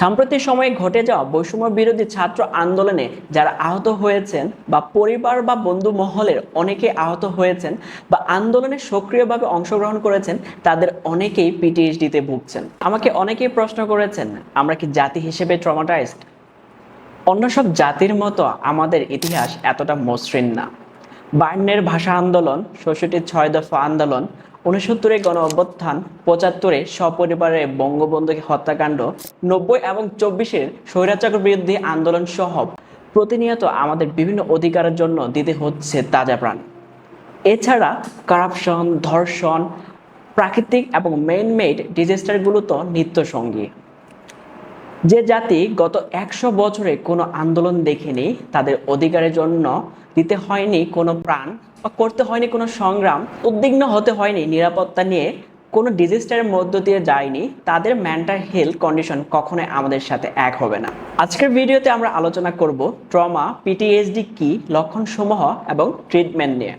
সাম্প্রতিক সময়ে ঘটে যাওয়া বৈষম্য বিরোধী ছাত্র আন্দোলনে যারা আহত হয়েছেন বা পরিবার বা বন্ধু মহলের অনেকে আহত হয়েছেন বা আন্দোলনে সক্রিয়ভাবে অংশগ্রহণ করেছেন, তাদের অনেকেই পিটিএসডিতে ভুগছেন। আমাকে অনেকেই প্রশ্ন করেছেন, আমরা কি জাতি হিসেবে ট্রমাটাইজড? অন্য সব জাতির মতো আমাদের ইতিহাস এতটা মসৃণ না। বায়ান্নের ভাষা আন্দোলন, ৬৬-র ৬ দফা আন্দোলন, ৬৯-এ গণ অভ্যুত্থান, ৭৫-এ সপরিবারে বঙ্গবন্ধু হত্যাকাণ্ড, ৯০ এবং ২৪-এর স্বৈরাচার বিরোধী আন্দোলন সহ প্রতিনিয়ত আমাদের বিভিন্ন অধিকারের জন্য দিতে হচ্ছে তাজা প্রাণ। এছাড়া কারাপশন, ধর্ষণ, প্রাকৃতিক এবং ম্যান মেড ডিজাস্টারগুলো তো নিত্যসঙ্গী। যে জাতি গত ১০০ বছরে কোনো আন্দোলন দেখেনি, তাদের অধিকারের জন্য দিতে হয়নি কোনো প্রাণ বা করতে হয়নি কোনো সংগ্রাম, উদ্বিগ্ন হতে হয়নি নিরাপত্তা নিয়ে, কোনো ডিজাস্টারের মধ্য দিয়ে যায়নি, তাদের মেন্টাল হেলথ কন্ডিশন কখনোই আমাদের সাথে এক হবে না। আজকের ভিডিওতে আমরা আলোচনা করব ট্রমা, পিটিএসডি কি, লক্ষণসমূহ এবং ট্রিটমেন্ট নিয়ে।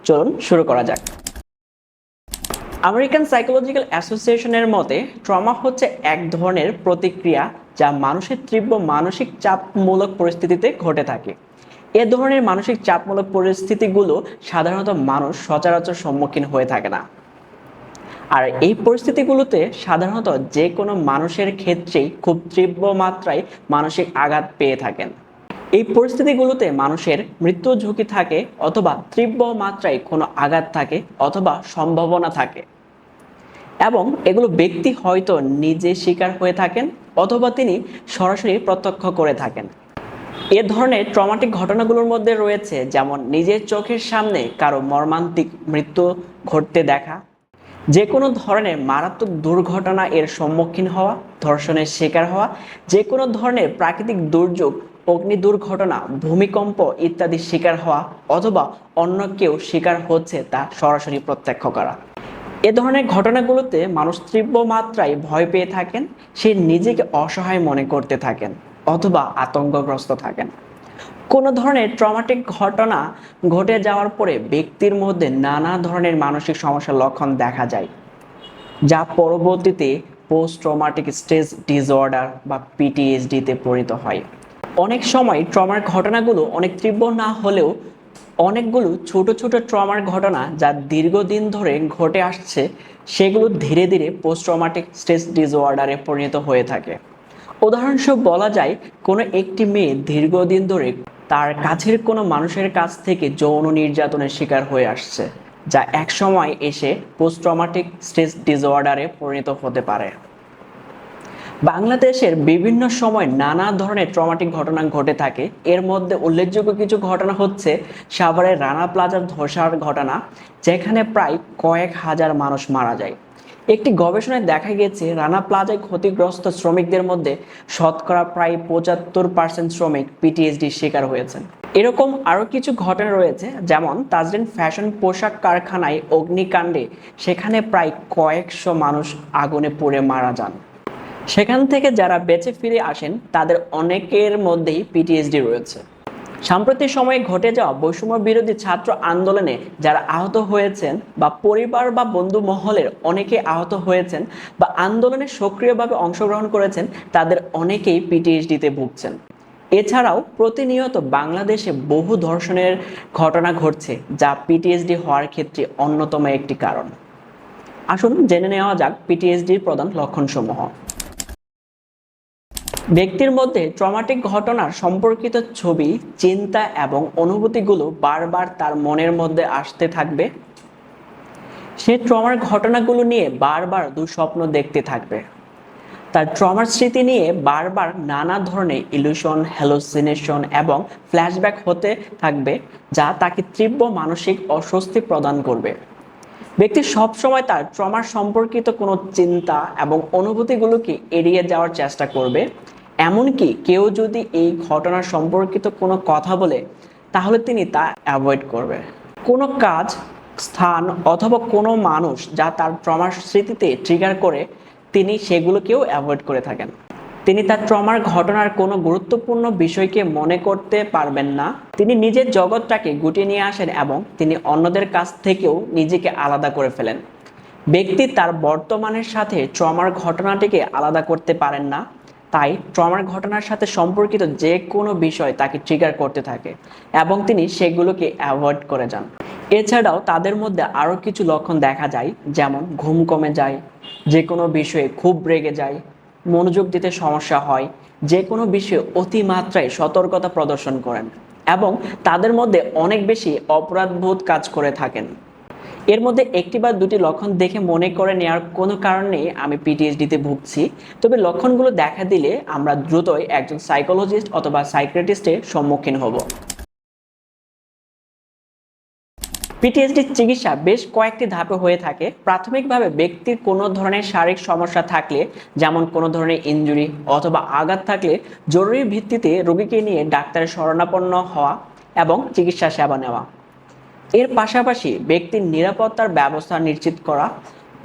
চলুন শুরু করা যাক। আমেরিকান সাইকোলজিক্যাল অ্যাসোসিয়েশনের মতে ট্রমা হচ্ছে এক ধরনের প্রতিক্রিয়া যা মানুষের তীব্র মানসিক চাপমূলক পরিস্থিতিতে ঘটে থাকে। এ ধরনের মানসিক চাপমূলক পরিস্থিতিগুলো সাধারণত মানুষ সচরাচর সম্মুখীন হয়ে থাকে না, আর এই পরিস্থিতিগুলোতে সাধারণত যে কোনো মানুষের ক্ষেত্রেই খুব তীব্র মাত্রায় মানসিক আঘাত পেয়ে থাকেন। এই পরিস্থিতিগুলোতে মানুষের মৃত্যু ঝুঁকি থাকে, অথবা তীব্র মাত্রায় কোনো আঘাত থাকে, অথবা সম্ভাবনা থাকে, এবং এগুলো ব্যক্তি হয়তো নিজে শিকার হয়ে থাকেন অথবা তিনি সরাসরি প্রত্যক্ষ করে থাকেন। এ ধরনের ট্রমাটিক ঘটনাগুলোর মধ্যে রয়েছে যেমন নিজের চোখের সামনে কারো মর্মান্তিক মৃত্যু ঘটতে দেখা, যে কোনো ধরনের মারাত্মক দুর্ঘটনা এর সম্মুখীন হওয়া, ধর্ষণের শিকার হওয়া, যে কোনো ধরনের প্রাকৃতিক দুর্যোগ, অগ্নি দুর্ঘটনা, ভূমিকম্প ইত্যাদি শিকার হওয়া, অথবা অন্য কেউ শিকার হচ্ছে তা সরাসরি প্রত্যক্ষ করা। এ ধরনের ঘটনাগুলোতে মানুষ তীব্র মাত্রায় ভয় পেয়ে থাকেন, সে নিজেকে অসহায় মনে করতে থাকেন অথবা আতঙ্কগ্রস্ত থাকেন। কোনো ধরনের ট্রমাটিক ঘটনা ঘটে যাওয়ার পরে ব্যক্তির মধ্যে নানা ধরনের মানসিক সমস্যার লক্ষণ দেখা যায়, যা পরবর্তীতে পোস্ট ট্রমাটিক স্ট্রেস ডিসঅর্ডার বা পিটিএসডিতে পরিণত হয়। অনেক সময় ট্রমার ঘটনাগুলো অনেক তীব্র না হলেও অনেকগুলো ছোট ছোট ট্রমার ঘটনা যা দীর্ঘদিন ধরে ঘটে আসছে, সেগুলো ধীরে ধীরে পোস্ট ট্রমাটিক স্ট্রেস ডিসঅর্ডারে পরিণত হয়ে থাকে। উদাহরণস্বরূপ বলা যায়, কোনো একটি মেয়ে দীর্ঘদিন ধরে তার কাছের কোনো মানুষের কাছ থেকে যৌন নির্যাতনের শিকার হয়ে আসছে, যা এক সময় এসে পোস্ট ট্রমাটিক স্ট্রেস ডিসঅর্ডারে পরিণত হতে পারে। বাংলাদেশের বিভিন্ন সময় নানা ধরনের ট্রমাটিক ঘটনা ঘটে থাকে। এর মধ্যে উল্লেখযোগ্য কিছু ঘটনা হচ্ছে সাভারের রানা প্লাজার ধসার ঘটনা, যেখানে প্রায় কয়েক হাজার মানুষ মারা যায়। একটি গবেষণায় দেখা গেছে রানা প্লাজায় ক্ষতিগ্রস্ত শ্রমিকদের মধ্যে শতকরা প্রায় ৭৫% শ্রমিক পিটিএসডির শিকার হয়েছেন। এরকম আরও কিছু ঘটনা রয়েছে, যেমন তাজরিন ফ্যাশন পোশাক কারখানায় অগ্নিকাণ্ডে সেখানে প্রায় কয়েকশো মানুষ আগুনে পুড়ে মারা যান। সেখান থেকে যারা বেঁচে ফিরে আসেন তাদের অনেকের মধ্যেই পিটিএসডি রয়েছে। সাম্প্রতিক সময়ে ঘটে যাওয়া বৈষম্য বিরোধী ছাত্র আন্দোলনে যারা আহত হয়েছেন বা পরিবার বা বন্ধু মহলের অনেকে আহত হয়েছেন বা আন্দোলনে সক্রিয়ভাবে অংশগ্রহণ করেছেন, তাদের অনেকেই পিটিএসডিতে ভুগছেন। এছাড়াও প্রতিনিয়ত বাংলাদেশে বহু ধর্ষণের ঘটনা ঘটছে, যা পিটিএসডি হওয়ার ক্ষেত্রে অন্যতম একটি কারণ। আসুন জেনে নেওয়া যাক পিটিএসডির প্রধান লক্ষণসমূহ। ব্যক্তির মধ্যে ট্রমাটিক ঘটনার সম্পর্কিত ছবি, চিন্তা এবং অনুভূতিগুলো বারবার তার মনের মধ্যে আসতে থাকবে। সে ট্রমার ঘটনাগুলো নিয়ে বারবার দুঃস্বপ্ন দেখতে থাকবে। তার ট্রমার স্মৃতি নিয়ে বারবার নানা ধরনের ইলিউশন, হ্যালুসিনেশন এবং ফ্ল্যাশব্যাক হতে থাকবে, যা তাকে তীব্র মানসিক অস্বস্তি প্রদান করবে। ব্যক্তি সবসময় তার ট্রমার সম্পর্কিত কোনো চিন্তা এবং অনুভূতিগুলোকে এড়িয়ে যাওয়ার চেষ্টা করবে। এমনকি কেউ যদি এই ঘটনার সম্পর্কিত কোনো কথা বলে, তাহলে তিনি তা অ্যাভয়েড করবে। কোনো কাজ, স্থান অথবা কোনো মানুষ যা তার ট্রমার স্মৃতিতে ট্রিগার করে, তিনি সেগুলোকেও অ্যাভয়েড করে থাকেন। তিনি তার ট্রমার ঘটনার কোনো গুরুত্বপূর্ণ বিষয়কে মনে করতে পারবেন না। তিনি নিজের জগৎটাকে গুটিয়ে নিয়ে আসেন এবং তিনি অন্যদের কাছ থেকেও নিজেকে আলাদা করে ফেলেন। ব্যক্তি তার বর্তমানের সাথে ট্রমার ঘটনাটিকে আলাদা করতে পারেন না। তাই ট্রমার ঘটনার সাথে সম্পর্কিত যে কোনো বিষয় তাকে ট্রিগার করতে থাকে এবং তিনি সেগুলোকে অ্যাভয়েড করে যান। এছাড়াও তাদের মধ্যে আরও কিছু লক্ষণ দেখা যায়, যেমন ঘুম কমে যায়, যে কোনো বিষয়ে খুব রেগে যায়, মনোযোগ দিতে সমস্যা হয়, যে কোনো বিষয়ে অতিমাত্রায় সতর্কতা প্রদর্শন করেন এবং তাদের মধ্যে অনেক বেশি অপরাধবোধ কাজ করে থাকেন। এর মধ্যে একটি বা দুটি লক্ষণ দেখে মনে করে নেওয়ার কোনো কারণ নেই আমি পিটিএসডিতে ভুগছি, তবে লক্ষণগুলো দেখা দিলে আমরা দ্রুতই একজন সাইকোলজিস্ট অথবা সাইকিয়াট্রিস্টের সম্মুখীন হব। পিটিএসডি চিকিৎসা বেশ কয়েকটি ধাপে হয়ে থাকে। প্রাথমিকভাবে ব্যক্তির কোনো ধরনের শারীরিক সমস্যা থাকলে, যেমন কোনো ধরনের ইনজুরি অথবা আঘাত থাকলে জরুরি ভিত্তিতে রোগীকে নিয়ে ডাক্তারের শরণাপন্ন হওয়া এবং চিকিৎসা সেবা নেওয়া। এর পাশাপাশি ব্যক্তির নিরাপত্তার ব্যবস্থা নিশ্চিত করা।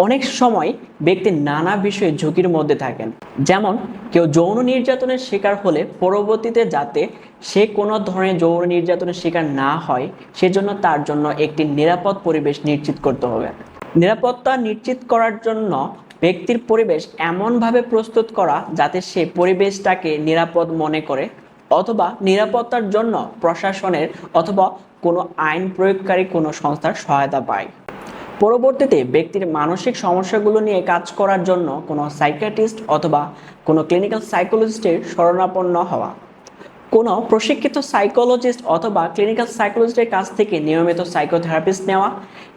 অনেক সময় ব্যক্তি নানা বিষয়ে ঝুঁকির মধ্যে থাকেন, যেমন কেউ যৌন নির্যাতনের শিকার হলে পরবর্তীতে যাতে সে কোনো ধরনের যৌন নির্যাতনের শিকার না হয় সেজন্য তার জন্য একটি নিরাপদ পরিবেশ নিশ্চিত করতে হবে। নিরাপত্তা নিশ্চিত করার জন্য ব্যক্তির পরিবেশ এমনভাবে প্রস্তুত করা যাতে সে পরিবেশটাকে নিরাপদ মনে করে, অথবা নিরাপত্তার জন্য প্রশাসনের অথবা কোনো আইন প্রয়োগকারী কোনো সংস্থার সহায়তা পায়। পরবর্তীতে ব্যক্তির মানসিক সমস্যাগুলো নিয়ে কাজ করার জন্য কোনো সাইকিয়াট্রিস্ট অথবা কোনো ক্লিনিক্যাল সাইকোলজিস্টের শরণাপন্ন হওয়া। কোনো প্রশিক্ষিত সাইকোলজিস্ট অথবা ক্লিনিক্যাল সাইকোলজিস্টের কাছ থেকে নিয়মিত সাইকোথেরাপিস্ট নেওয়া।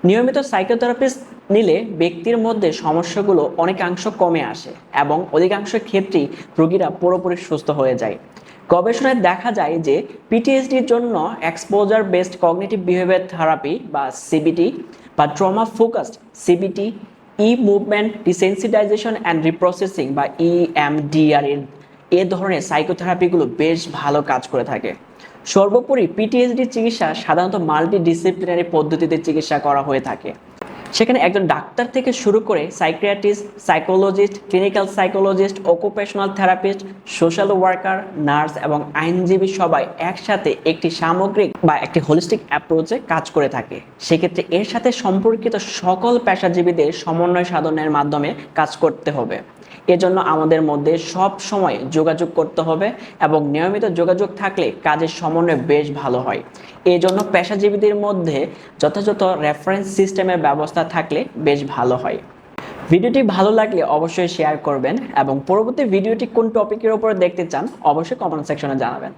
নিয়মিত সাইকোথেরাপিস্ট নিলে ব্যক্তির মধ্যে সমস্যাগুলো অনেকাংশ কমে আসে এবং অধিকাংশ ক্ষেত্রেই রোগীরা পুরোপুরি সুস্থ হয়ে যায়। গবেষণায় দেখা যায় যে পিটিএসডির জন্য exposure based cognitive behaviour therapy বা সিবিটি বা trauma focused CBT, eye movement desensitization and reprocessing বা ইএমডিআর এ ধরনের সাইকোথেরাপিগুলো বেশ ভালো কাজ করে থাকে। সর্বোপরি পিটিএসডি চিকিৎসা সাধারণত মাল্টিডিসিপ্লিনারি পদ্ধতিতে চিকিৎসা করা হয়ে থাকে। সেখানে একজন ডাক্তার থেকে শুরু করে psychiatrist, psychologist, clinical psychologist, occupational therapist, social worker, nurse এবং আইনজীবী সবাই একসাথে একটি সামগ্রিক বা একটি হোলিস্টিক অ্যাপ্রোচে কাজ করে থাকে। সেক্ষেত্রে এর সাথে সম্পর্কিত সকল পেশাজীবীদের সমন্বয় সাধনের মাধ্যমে কাজ করতে হবে। এজন্য আমাদের মধ্যে সব সময় যোগাযোগ করতে হবে এবং নিয়মিত যোগাযোগ থাকলে কাজের সমন্বয় বেশ ভালো হয়। এই জন্য পেশাজীবীদের মধ্যে যথাযথ রেফারেন্স সিস্টেমের ব্যবস্থা থাকলে বেশ ভালো হয়। ভিডিওটি ভালো লাগলে অবশ্যই শেয়ার করবেন এবং পরবর্তী ভিডিওটি কোন টপিকের উপর দেখতে চান অবশ্যই কমেন্ট সেকশনে জানাবেন।